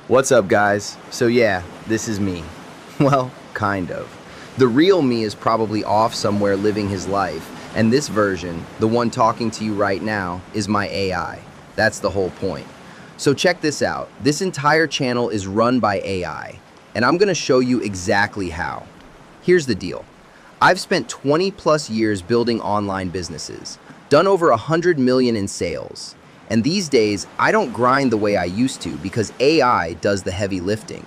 What's up, guys? So yeah, this is me. Well, kind of. The real me is probably off somewhere living his life, and this version, the one talking to you right now, is my AI. That's the whole point. So check this out. This entire channel is run by AI, and I'm gonna show you exactly how. Here's the deal. I've spent 20 plus years building online businesses, done over 100 million in sales. And these days, I don't grind the way I used to because AI does the heavy lifting.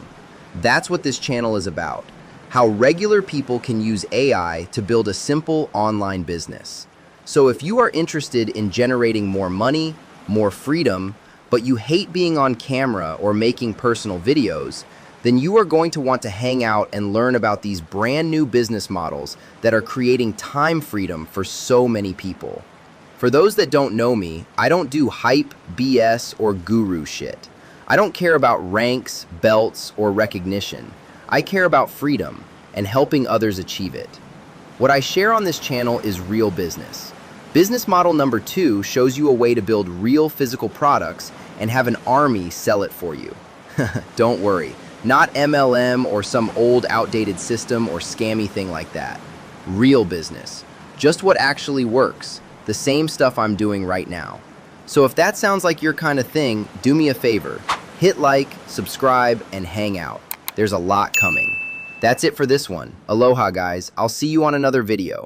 That's what this channel is about. How regular people can use AI to build a simple online business. So if you are interested in generating more money, more freedom, but you hate being on camera or making personal videos, then you are going to want to hang out and learn about these brand new business models that are creating time freedom for so many people. For those that don't know me, I don't do hype, BS, or guru shit. I don't care about ranks, belts, or recognition. I care about freedom and helping others achieve it. What I share on this channel is real business. Business model number 2 shows you a way to build real physical products and have an army sell it for you. Don't worry, not MLM or some old outdated system or scammy thing like that. Real business, just what actually works. The same stuff I'm doing right now. So if that sounds like your kind of thing, do me a favor. Hit like, subscribe, and hang out. There's a lot coming. That's it for this one. Aloha, guys. I'll see you on another video.